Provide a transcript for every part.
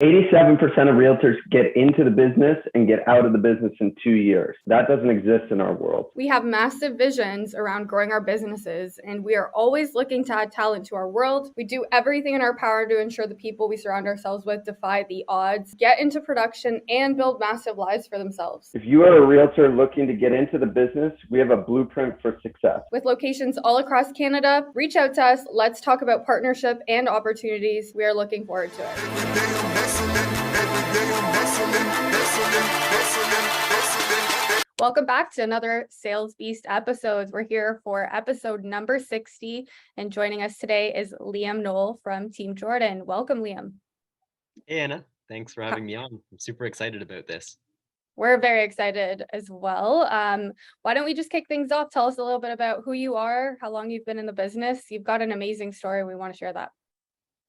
87% of realtors get into the business and get out of the business in 2 years. That doesn't exist in our world. We have massive visions around growing our businesses, and we are always looking to add talent to our world. We do everything in our power to ensure the people we surround ourselves with defy the odds, get into production, and build massive lives for themselves. If you are a realtor looking to get into the business, we have a blueprint for success. With locations all across Canada, reach out to us. Let's talk about partnership and opportunities. We are looking forward to it. Welcome back to another Sales Beast episode. We're here for episode number 60, and joining us today is Liam Knoll from Team Jordan. Welcome, Liam. Hey, Anna. Thanks for having me on. I'm super excited about this. We're very excited as well. Why don't we just kick things off? Tell us a little bit about who you are, how long you've been in the business. You've got an amazing story. We want to share that.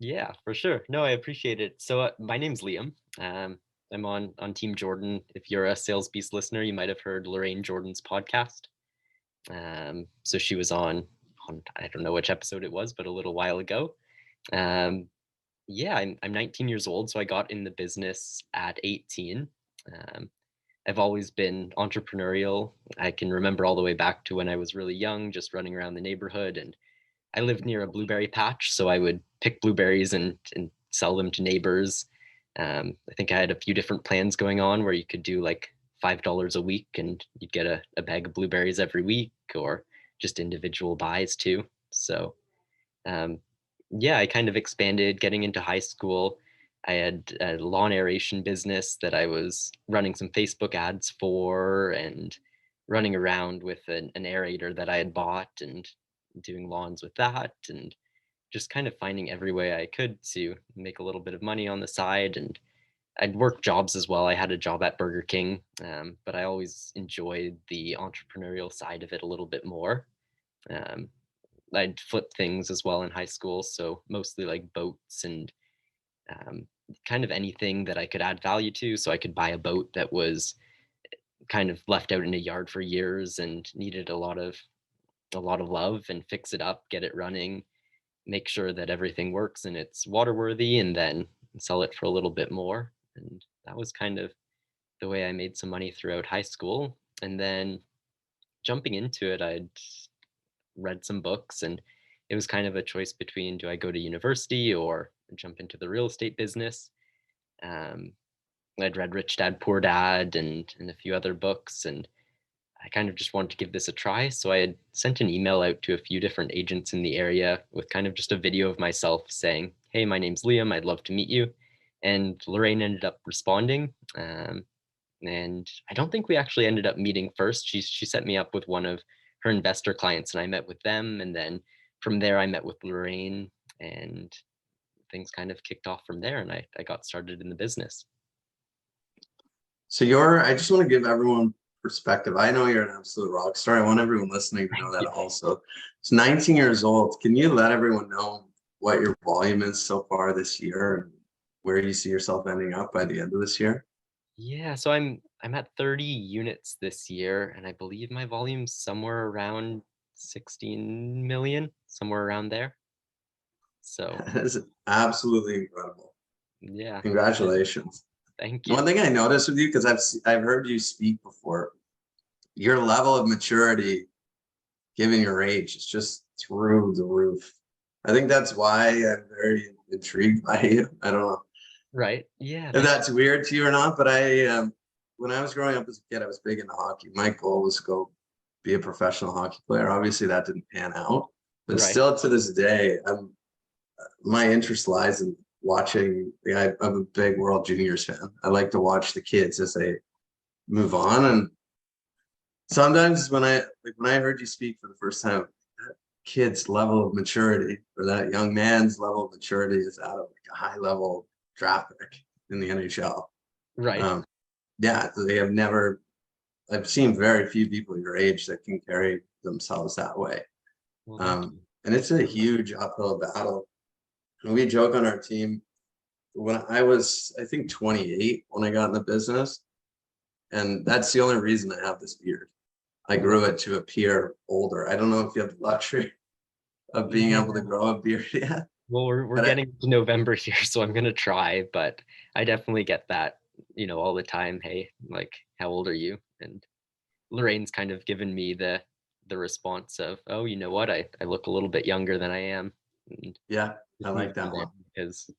Yeah, for sure. No, I appreciate it. So my name's Liam. I'm on Team Jordan. If you're a Sales Beast listener, you might have heard Lorraine Jordan's podcast. So she was on I don't know which episode it was, but a little while ago. I'm 19 years old, so I got in the business at 18. I've always been entrepreneurial. I can remember all the way back to when I was really young, just running around the neighborhood, and I lived near a blueberry patch, so I would pick blueberries and sell them to neighbors. I think I had a few different plans going on where you could do like $5 a week and you'd get a bag of blueberries every week, or just individual buys too. So I kind of expanded getting into high school. I had a lawn aeration business that I was running some Facebook ads for and running around with an aerator that I had bought and doing lawns with that, and just kind of finding every way I could to make a little bit of money on the side. And I'd work jobs as well. I had a job at Burger King, but I always enjoyed the entrepreneurial side of it a little bit more. I'd flip things as well in high school, so mostly like boats and kind of anything that I could add value to. So I could buy a boat that was kind of left out in a yard for years and needed a lot of love, and fix it up, get it running, make sure that everything works and it's waterworthy, and then sell it for a little bit more. And that was kind of the way I made some money throughout high school. And then jumping into it, I'd read some books, and it was kind of a choice between, do I go to university or jump into the real estate business? I'd read Rich Dad Poor Dad and a few other books, and I kind of just wanted to give this a try. So I had sent an email out to a few different agents in the area with kind of just a video of myself saying, hey, my name's Liam, I'd love to meet you. And Lorraine ended up responding. And I don't think we actually ended up meeting first. She set me up with one of her investor clients, and I met with them. And then from there, I met with Lorraine, and things kind of kicked off from there. And I got started in the business. So I just want to give everyone perspective. I know you're an absolute rock star. I want everyone listening to know that also. It's 19 years old. Can you let everyone know what your volume is so far this year and where you see yourself ending up by the end of this year? Yeah, so I'm at 30 units this year, and I believe my volume's somewhere around 16 million, somewhere around there. So that is absolutely incredible. Yeah. Congratulations. Thank you. One thing I noticed with you, because I've heard you speak before, your level of maturity, given your age, is just through the roof. I think that's why I'm very intrigued by you. I don't know. Right. Yeah. If that's weird to you or not, but when I was growing up as a kid, I was big into hockey. My goal was to go be a professional hockey player. Obviously, that didn't pan out, but Right. Still to this day, my interest lies in watching. I'm a big World Juniors fan. I like to watch the kids as they move on, and sometimes when I heard you speak for the first time, that kid's level of maturity, or that young man's level of maturity, is out of like a high level draft pick in the NHL. Right. Yeah, they have never. I've seen very few people your age that can carry themselves that way. Well, And it's a huge uphill battle. And we joke on our team, when I was, I think, 28 when I got in the business, and that's the only reason I have this beard. I grew it to appear older. I don't know if you have the luxury of being able to grow a beard yet. Well, we're But getting to November here, so I'm gonna try, but I definitely get that, all the time. Hey, like, how old are you? And Lorraine's kind of given me the response of, oh, you know what? I look a little bit younger than I am. And yeah, I just move like from that there one. because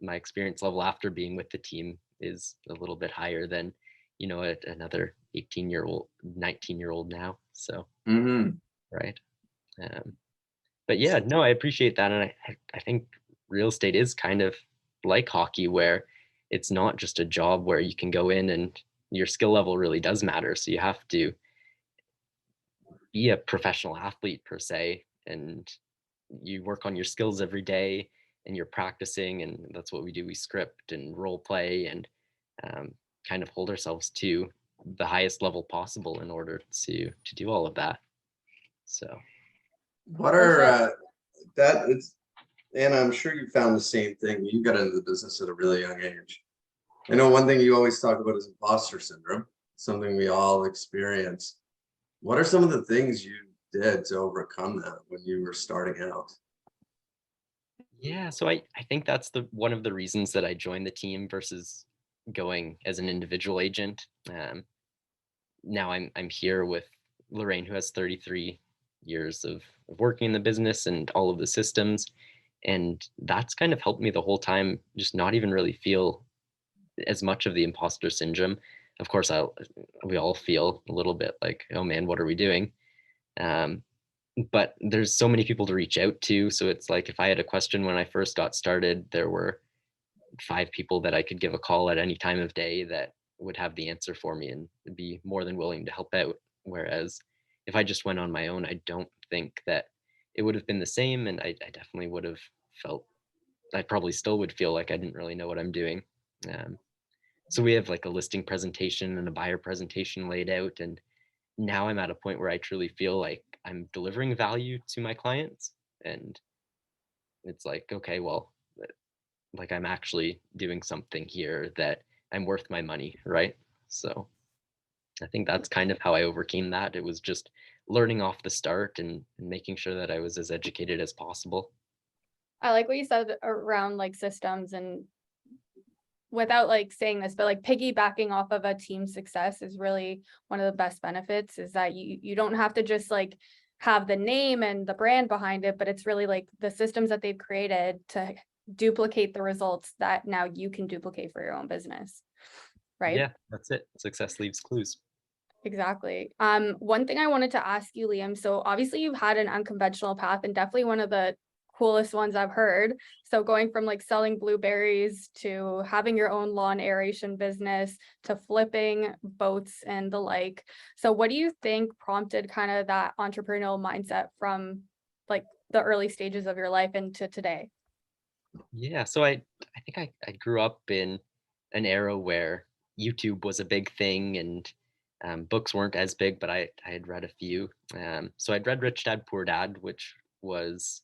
my experience level after being with the team is a little bit higher than, another 18-year-old, 19-year-old now. So, Mm-hmm. right. Um, but yeah, no, I appreciate that. And I think real estate is kind of like hockey, where it's not just a job where you can go in and your skill level really does matter. So you have to be a professional athlete per se, and you work on your skills every day and you're practicing, and that's what we do. We script and role play and um, kind of hold ourselves to the highest level possible in order to do all of that. So What are that it's and I'm sure you found the same thing. You got into the business at a really young age. I know one thing you always talk about is imposter syndrome, something we all experience. What are some of the things you did to overcome that when you were starting out? yeah, so I think that's the one of the reasons that I joined the team versus going as an individual agent. Now I'm here with Lorraine, who has 33 years of working in the business and all of the systems. And that's kind of helped me the whole time, just not even really feel as much of the imposter syndrome. Of course, we all feel a little bit like, oh man, what are we doing? Um, but there's so many people to reach out to. So it's like if I had a question when I first got started, there were 5 people that I could give a call at any time of day that would have the answer for me and be more than willing to help out. Whereas if I just went on my own, I don't think that it would have been the same. And I definitely would have felt, I probably still would feel like I didn't really know what I'm doing. Um, so we have like a listing presentation and a buyer presentation laid out. And now I'm at a point where I truly feel like I'm delivering value to my clients. And it's like, okay, well, like I'm actually doing something here that I'm worth my money, right? So I think that's kind of how I overcame that. It was just learning off the start and making sure that I was as educated as possible. I like what you said around like systems, and without like saying this, but like piggybacking off of a team success is really one of the best benefits, is that you don't have to just like have the name and the brand behind it, but it's really like the systems that they've created to duplicate the results that now you can duplicate for your own business. Right? Yeah, that's it. Success leaves clues. Exactly. One thing I wanted to ask you, Liam, so obviously you've had an unconventional path and definitely one of the coolest ones I've heard. So going from like selling blueberries to having your own lawn aeration business to flipping boats and the like. So what do you think prompted kind of that entrepreneurial mindset from like the early stages of your life into today? Yeah, so I think I grew up in an era where YouTube was a big thing and books weren't as big, but I had read a few. So I'd read Rich Dad Poor Dad, which was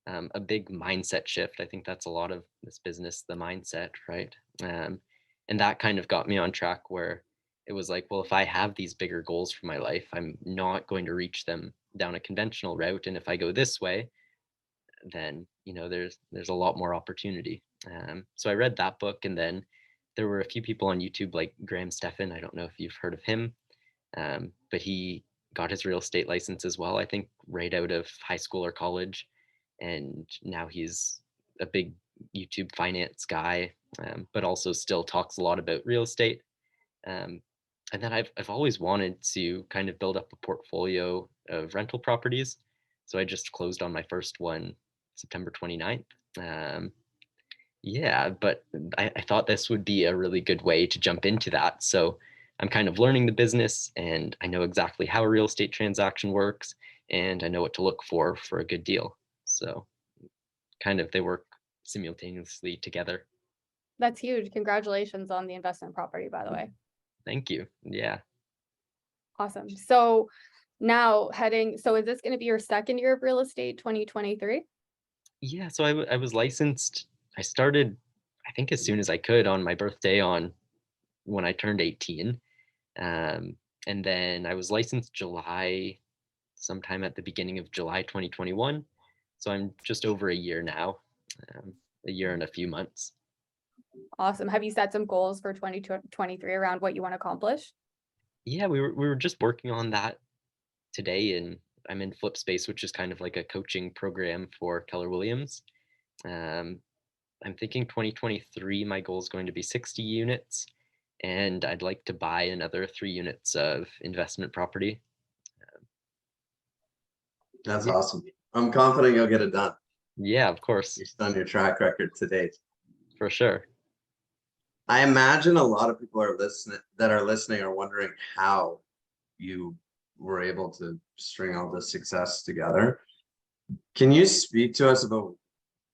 a big mindset shift. I think that's a lot of this business, the mindset, right? And that kind of got me on track where it was like, well, if I have these bigger goals for my life, I'm not going to reach them down a conventional route. And if I go this way, then there's a lot more opportunity. So I read that book, and then there were a few people on YouTube like Stephan. I don't know if you've heard of him, but he got his real estate license as well. I think right out of high school or college, and now he's a big YouTube finance guy, but also still talks a lot about real estate. Um, and then I've always wanted to kind of build up a portfolio of rental properties. So I just closed on my first one September 29th. Yeah, but I thought this would be a really good way to jump into that. So I'm kind of learning the business and I know exactly how a real estate transaction works and I know what to look for a good deal. So kind of they work simultaneously together. That's huge. Congratulations on the investment property, by the way. Thank you. Yeah. Awesome. So now so is this going to be your second year of real estate, 2023? Yeah, so I was licensed. I started, I think, as soon as I could on my birthday on when I turned 18. Um, and then I was licensed sometime at the beginning of July 2021. So I'm just over a year now. a year and a few months. Awesome. Have you set some goals for 2023 around what you want to accomplish? Yeah, we were just working on that today, and I'm in Flip Space, which is kind of like a coaching program for Keller Williams. I'm thinking 2023, my goal is going to be 60 units, and I'd like to buy another 3 units of investment property. That's awesome. I'm confident you'll get it done. Yeah, of course. Based on your track record to date. For sure. I imagine a lot of people are listening are wondering how you were able to string all this success together. Can you speak to us about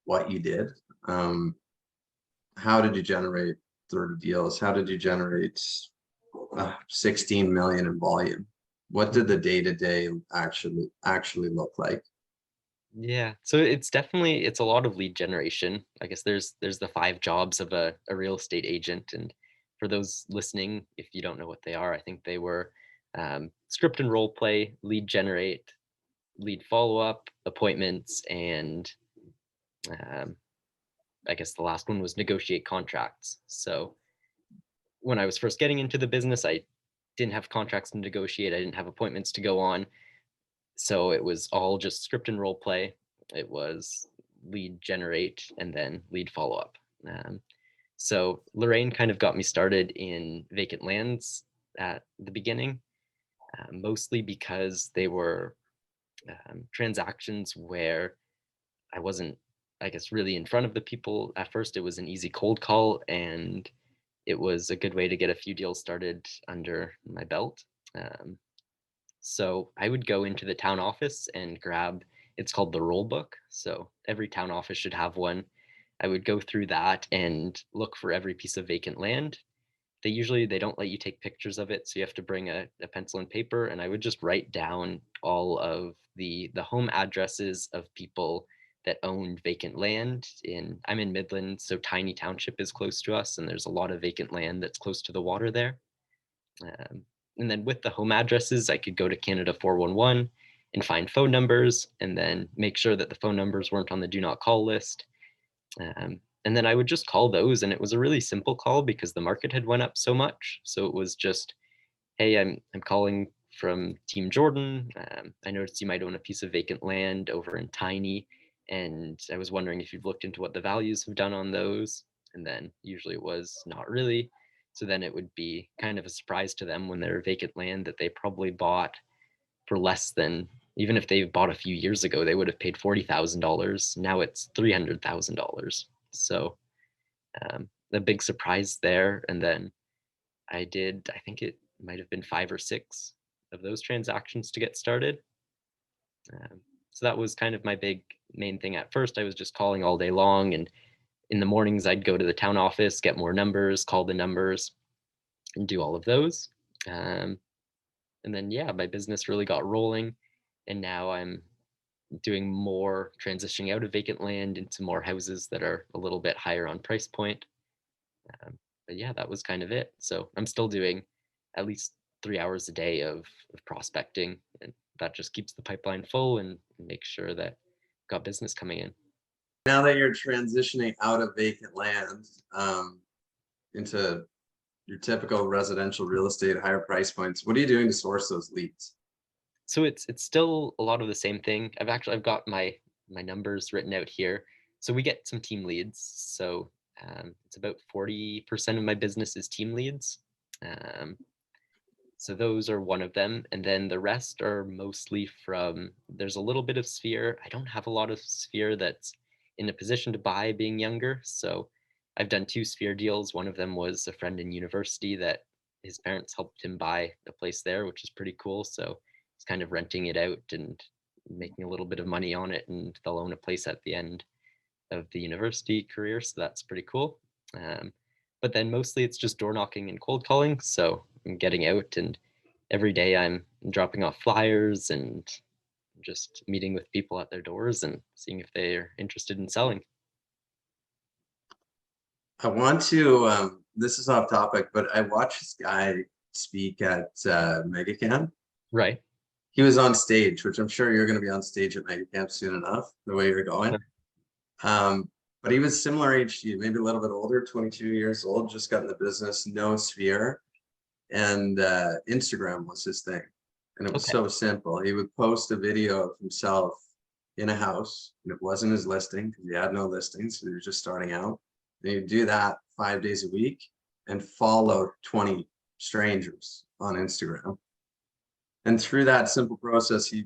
what you did? How did you generate 30 deals? How did you generate 16 million in volume? What did the day-to-day actually look like? Yeah, so it's a lot of lead generation. I guess there's the 5 jobs of a real estate agent, and for those listening, if you don't know what they are, I think they were script and role play, lead generate, lead follow-up, appointments, and I guess the last one was negotiate contracts. So when I was first getting into the business, I didn't have contracts to negotiate. I didn't have appointments to go on. So it was all just script and role play. It was lead generate and then lead follow up. So Lorraine kind of got me started in vacant lands at the beginning, mostly because they were transactions where I wasn't, I guess, really in front of the people. At first, it was an easy cold call, and it was a good way to get a few deals started under my belt. So I would go into the town office and grab, it's called the roll book. So every town office should have one. I would go through that and look for every piece of vacant land. They don't let you take pictures of it, so you have to bring a pencil and paper, and I would just write down all of the home addresses of people that owned vacant land. I'm in Midland, so Tiny Township is close to us, and there's a lot of vacant land that's close to the water there. And then with the home addresses, I could go to Canada 411 and find phone numbers, and then make sure that the phone numbers weren't on the do not call list. And then I would just call those, and it was a really simple call because the market had went up so much. So it was just, hey, I'm calling from Team Jordan. I noticed you might own a piece of vacant land over in Tiny, and I was wondering if you've looked into what the values have done on those. And then usually it was not really. So then it would be kind of a surprise to them when they're vacant land that they probably bought for less than, even if they bought a few years ago, they would have paid $40,000. Now it's $300,000. So the big surprise there. And then I think it might have been 5 or 6 of those transactions to get started. So that was kind of my main thing. At first, I was just calling all day long, and in the mornings I'd go to the town office, get more numbers, call the numbers, and do all of those. And then, yeah, my business really got rolling, and now I'm doing more transitioning out of vacant land into more houses that are a little bit higher on price point. But yeah, that was kind of it. So I'm still doing at least 3 hours a day of prospecting, and that just keeps the pipeline full and makes sure that I've got business coming in. Now that you're transitioning out of vacant land into your typical residential real estate, higher price points, what are you doing to source those leads? So it's still a lot of the same thing. I've got my numbers written out here. So we get some team leads. So it's about 40% of my business is team leads. So those are one of them. And then the rest are mostly there's a little bit of Sphere. I don't have a lot of Sphere that's in a position to buy being younger. So I've done 2 Sphere deals. One of them was a friend in university that his parents helped him buy a place there, which is pretty cool. So he's kind of renting it out and making a little bit of money on it, and they'll own a place at the end of the university career. So that's pretty cool. But then mostly it's just door knocking and cold calling. So I'm getting out, and every day I'm dropping off flyers and just meeting with people at their doors and seeing if they're interested in selling. I want to, this is off topic, but I watched this guy speak at MegaCamp. Right. He was on stage, which I'm sure you're going to be on stage at MegaCamp soon enough, the way you're going. But but he was similar age to you, maybe a little bit older, 22 years old, just got in the business, no sphere. And Instagram was his thing. And it was so simple. He would post a video of himself in a house, and it wasn't his listing because he had no listings. So he was just starting out. And he'd do that 5 days a week and follow 20 strangers on Instagram. And through that simple process, he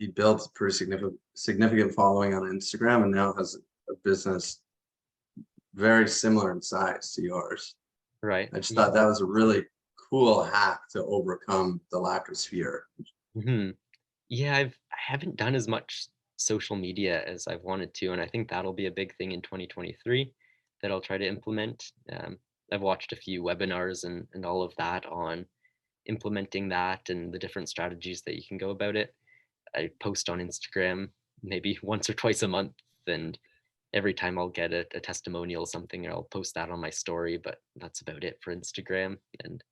built a pretty significant following on Instagram, and now has a business very similar in size to yours. Right. I just thought that was a really cool hack to overcome the lack of sphere. Mm-hmm. Yeah, I haven't done as much social media as I've wanted to, and I think that'll be a big thing in 2023 that I'll try to implement. I've watched a few webinars and all of that on implementing that and the different strategies that you can go about it. I post on Instagram maybe once or twice a month, and every time I'll get a testimonial, something, I'll post that on my story, but that's about it for Instagram. And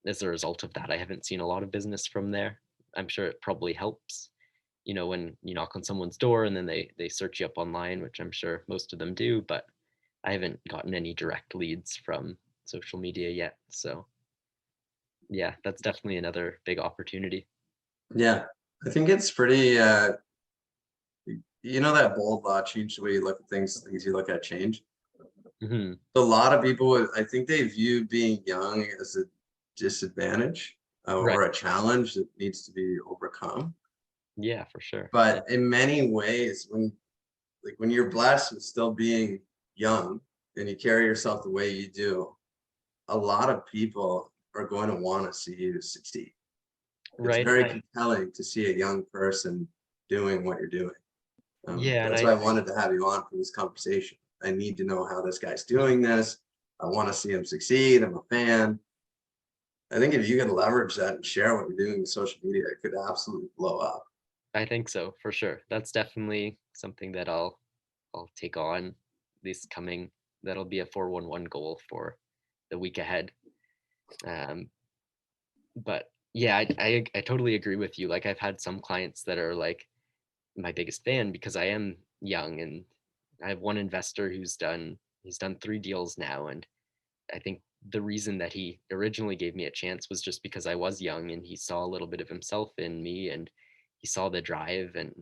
as a result of that, I haven't seen a lot of business from there. I'm sure it probably helps, when you knock on someone's door and then they search you up online, which I'm sure most of them do, but I haven't gotten any direct leads from social media yet. So yeah, that's definitely another big opportunity. Yeah, I think it's pretty, that bold law, change the way you look at things you look at change. Mm-hmm. A lot of people, I think they view being young as a disadvantage or a challenge that needs to be overcome. Yeah, for sure. But in many ways, when you're blessed with still being young and you carry yourself the way you do, a lot of people are going to want to see you succeed. It's very compelling to see a young person doing what you're doing. That's why I wanted to have you on for this conversation. I need to know how this guy's doing this. I want to see him succeed. I'm a fan. I think if you can leverage that and share what you're doing with social media, it could absolutely blow up. I think so, for sure. That's definitely something that I'll take on that'll be a 411 goal for the week ahead. But yeah, I totally agree with you. Like, I've had some clients that are like my biggest fan because I am young, and I have one investor he's done 3 deals now, and I think the reason that he originally gave me a chance was just because I was young and he saw a little bit of himself in me, and he saw the drive and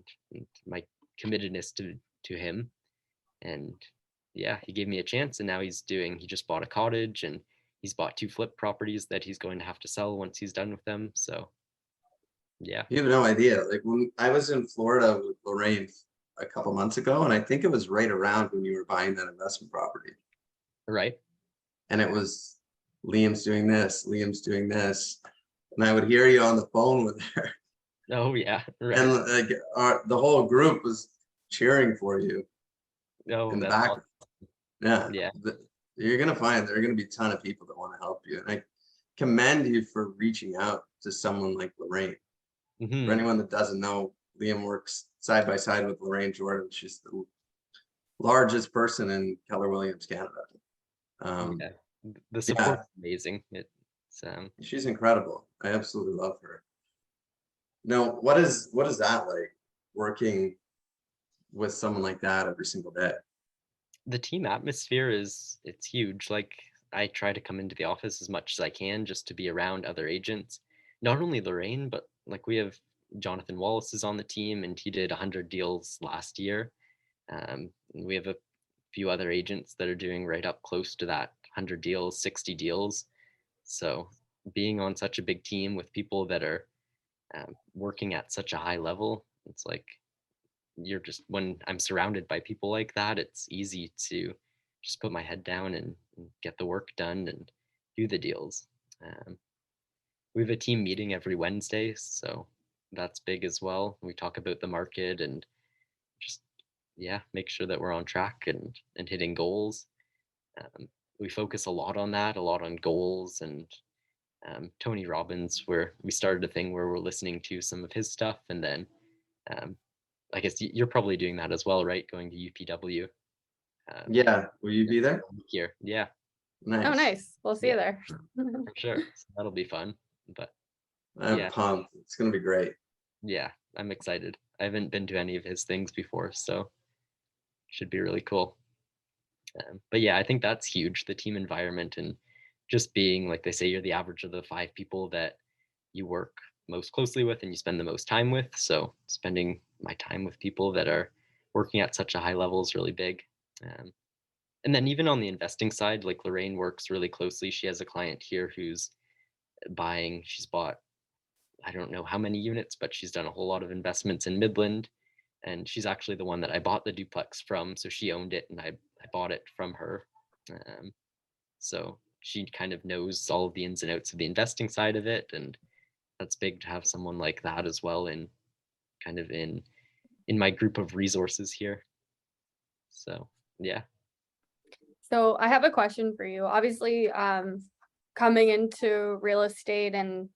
my committedness to him. And yeah, he gave me a chance, and now he just bought a cottage, and he's bought 2 flip properties that he's going to have to sell once he's done with them. So yeah. You have no idea. Like, when I was in Florida with Lorraine a couple months ago, and I think it was right around when you were buying that investment property. Right. And it was Liam's doing this, and I would hear you on the phone with her. Oh yeah, right. And like the whole group was cheering for you in the background. Awesome. Yeah. You're gonna find there are gonna be a ton of people that want to help you, and I commend you for reaching out to someone like Lorraine. Mm-hmm. For anyone that doesn't know, Liam works side by side with Lorraine Jordan. She's the largest person in Keller Williams Canada. The support is amazing. She's incredible. I absolutely love her. Now, what is that like, working with someone like that every single day? The team atmosphere it's huge. Like, I try to come into the office as much as I can just to be around other agents. Not only Lorraine, but like, we have Jonathan Wallace is on the team, and he did 100 deals last year. We have a few other agents that are doing right up close to that 100 deals, 60 deals. So being on such a big team with people that are working at such a high level, it's like, when I'm surrounded by people like that, it's easy to just put my head down and get the work done and do the deals. We have a team meeting every Wednesday, so that's big as well. We talk about the market and just make sure that we're on track and hitting goals. We focus a lot on that, a lot on goals, and Tony Robbins, where we started a thing where we're listening to some of his stuff, and then I guess you're probably doing that as well, right? Going to UPW. Will you be there? Here, yeah. Nice. Oh, nice. We'll see you there. For sure. So that'll be fun. But I'm pumped. It's gonna be great. Yeah, I'm excited. I haven't been to any of his things before, so should be really cool. But yeah, I think that's huge, the team environment, and just being, like they say, you're the average of the 5 people that you work most closely with and you spend the most time with. So spending my time with people that are working at such a high level is really big. Um, and then even on the investing side, like Lorraine works really closely. She has a client here who's she's bought, I don't know how many units, but she's done a whole lot of investments in Midland. And she's actually the one that I bought the duplex from. So she owned it and I bought it from her. So she kind of knows all of the ins and outs of the investing side of it. And that's big to have someone like that as well in kind of in my group of resources here. So yeah. So I have a question for you. Obviously, coming into real estate, and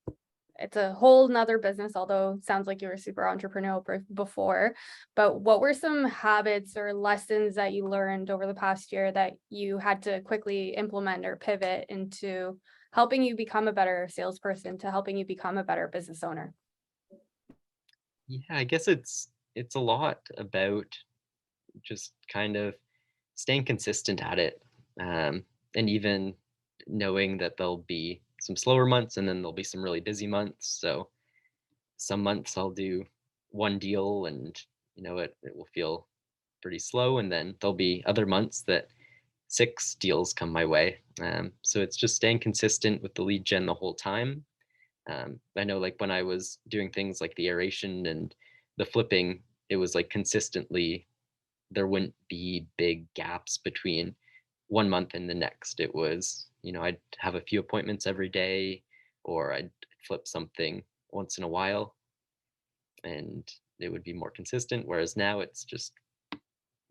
it's a whole nother business, although it sounds like you were super entrepreneurial before, but what were some habits or lessons that you learned over the past year that you had to quickly implement or pivot into helping you become a better salesperson, to helping you become a better business owner? Yeah, I guess it's a lot about just kind of staying consistent at it, and even knowing that there'll be some slower months and then there'll be some really busy months. So some months I'll do one deal and it will feel pretty slow, and then there'll be other months that 6 deals come my way. So it's just staying consistent with the lead gen the whole time. I know, like when I was doing things like the aeration and the flipping, it was like consistently, there wouldn't be big gaps between one month and the next. It was, I'd have a few appointments every day, or I'd flip something once in a while, and it would be more consistent. Whereas now it's just,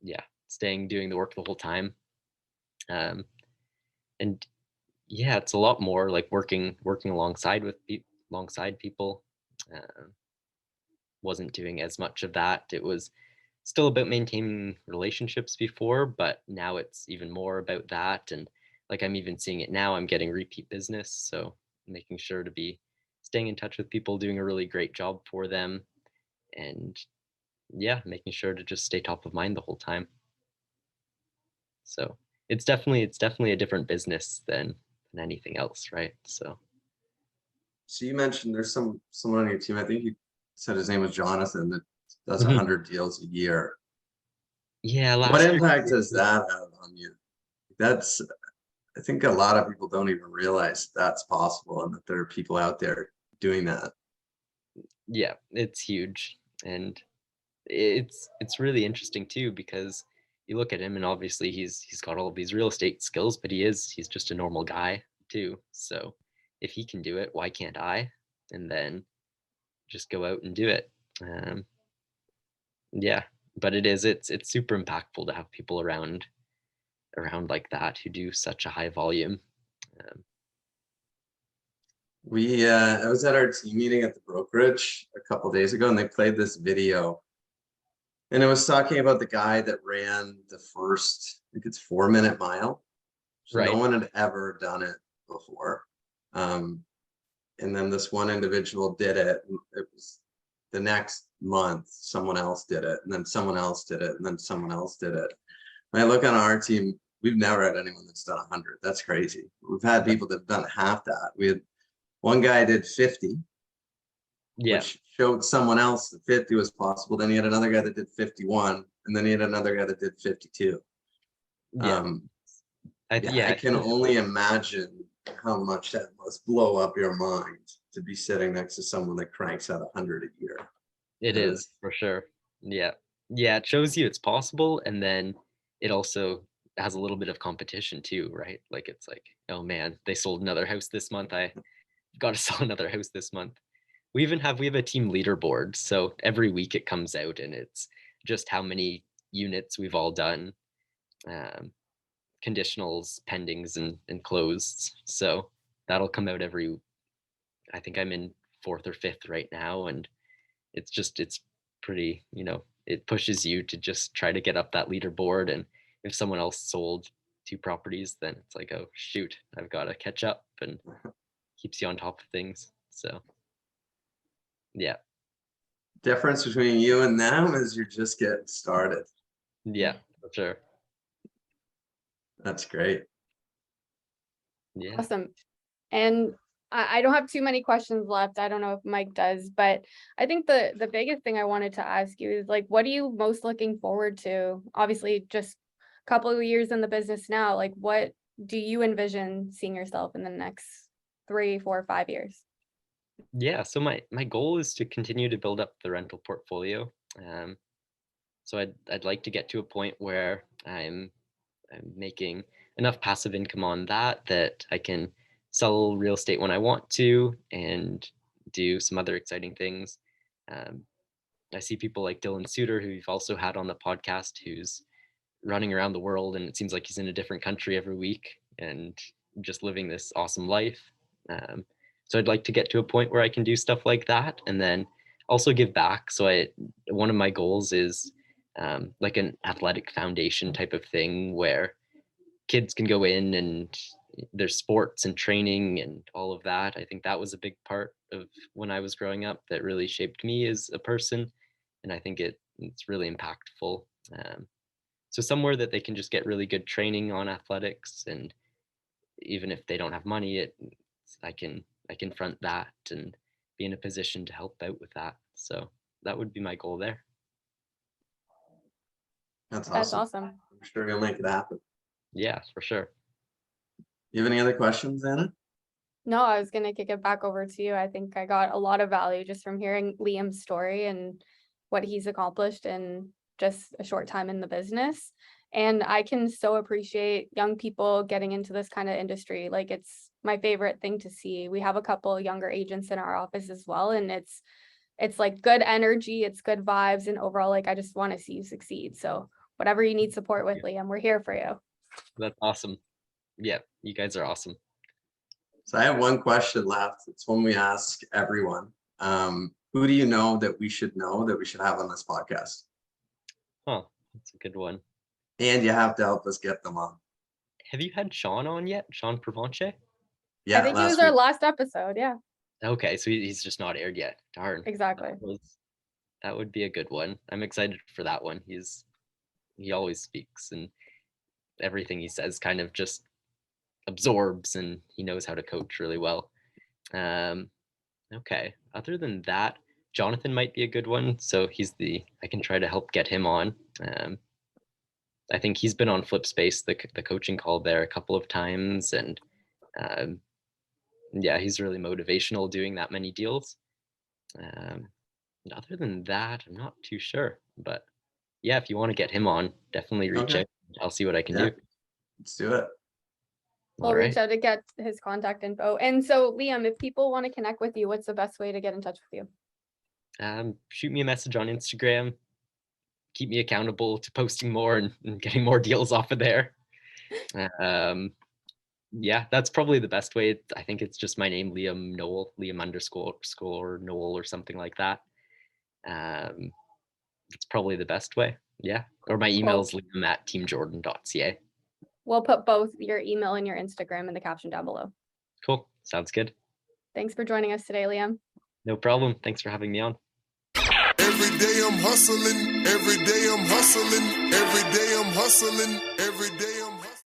yeah, doing the work the whole time. And yeah, it's a lot more like working alongside people. Wasn't doing as much of that. It was still about maintaining relationships before, but now it's even more about that. And like I'm even seeing it now, I'm getting repeat business. So making sure to be staying in touch with people, doing a really great job for them, and yeah, making sure to just stay top of mind the whole time. So it's definitely a different business than anything else, right? So you mentioned there's someone on your team, I think you said his name was Jonathan, that does Mhm. 100 deals a year. Yeah, What last year. impact does that have on you? That's, I think a lot of people don't even realize that's possible and that there are people out there doing that. Yeah, it's huge. And it's really interesting too, because you look at him and obviously he's got all of these real estate skills, but he's just a normal guy too. So if he can do it, why can't I? And then just go out and do it. Yeah, but it's super impactful to have people around like that who do such a high volume. I was at our team meeting at the brokerage a couple days ago, and they played this video, and it was talking about the guy that ran the first, I think it's 4-minute mile. So Right. no one had ever done it before. And then this one individual did it. And it was the next month, someone else did it, and then someone else did it, and then someone else did it. When I look on our team, we've never had anyone that's done 100. That's crazy. We've had people that have done half that. We had one guy did 50, Yeah. which showed someone else that 50 was possible. Then he had another guy that did 51, and then he had another guy that did 52. Yeah. I can only imagine how much that must blow up your mind to be sitting next to someone that cranks out 100 a year. It is for sure. Yeah. Yeah, it shows you it's possible, and then it also has a little bit of competition too, right? Like it's like, oh man, they sold another house this month. I got to sell another house this month. We have a team leaderboard, so every week it comes out, and it's just how many units we've all done, conditionals, pendings, and closed. So that'll come out I think I'm in 4th or 5th right now, and it's pretty, it pushes you to just try to get up that leaderboard. And if someone else sold 2 properties, then it's like, oh shoot, I've got to catch up, and keeps you on top of things. So yeah. Difference between you and them is you're just getting started. Yeah, for sure. That's great. Yeah. Awesome. And I don't have too many questions left. I don't know if Mike does, but I think the biggest thing I wanted to ask you is like, what are you most looking forward to? Obviously, just a couple of years in the business now, like what do you envision seeing yourself in the next 3, 4, 5 years? Yeah. So my goal is to continue to build up the rental portfolio. So I'd like to get to a point where I'm making enough passive income on that I can sell real estate when I want to and do some other exciting things. Um, I see people like Dylan Suter, who you've also had on the podcast, who's running around the world, and it seems like he's in a different country every week and just living this awesome life. So I'd like to get to a point where I can do stuff like that, and then also give back. So one of my goals is like an athletic foundation type of thing where kids can go in and there's sports and training and all of that. I think that was a big part of when I was growing up that really shaped me as a person. And I think it's really impactful. So somewhere that they can just get really good training on athletics, and even if they don't have money, I can front that and be in a position to help out with that. So that would be my goal there. That's That's awesome. awesome. I'm sure you'll make it happen. Yeah, for sure. You have any other questions, Anna? No, I was going to kick it back over to you. I think I got a lot of value just from hearing Liam's story and what he's accomplished in just a short time in the business. And I can so appreciate young people getting into this kind of industry. Like it's my favorite thing to see. We have a couple younger agents in our office as well. And it's like good energy, it's good vibes. And overall, like I just want to see you succeed. So whatever you need support with, Liam, we're here for you. That's awesome. Yeah, you guys are awesome. So I have one question left. It's one we ask everyone. Who do you know that we should have on this podcast? Huh, that's a good one. And you have to help us get them on. Have you had Sean on yet? Sean Provenche? Yeah, I think it was our last episode. Yeah, Okay, so he's just not aired yet. Darn. exactly. That would be a good one. I'm excited for that one. He always speaks, and everything he says kind of just absorbs, and he knows how to coach really well. Okay. Other than that, Jonathan might be a good one. So I can try to help get him on. I think he's been on Flip Space, the coaching call there a couple of times, and yeah, he's really motivational doing that many deals. Other than that, I'm not too sure, but yeah, if you want to get him on, definitely reach out. I'll see what I can do. Let's do it. We'll reach out to get his contact info. And so, Liam, if people want to connect with you, what's the best way to get in touch with you? Shoot me a message on Instagram. Keep me accountable to posting more and getting more deals off of there. Yeah, that's probably the best way. I think it's just my name, Liam Knoll, Liam_ Knoll or something like that. It's probably the best way. Yeah. Or my email is liam@teamjordan.ca. We'll put both your email and your Instagram in the caption down below. Cool. Sounds good. Thanks for joining us today, Liam. No problem. Thanks for having me on. Every day I'm hustling. Every day I'm hustling. Every day I'm hustling. Every day I'm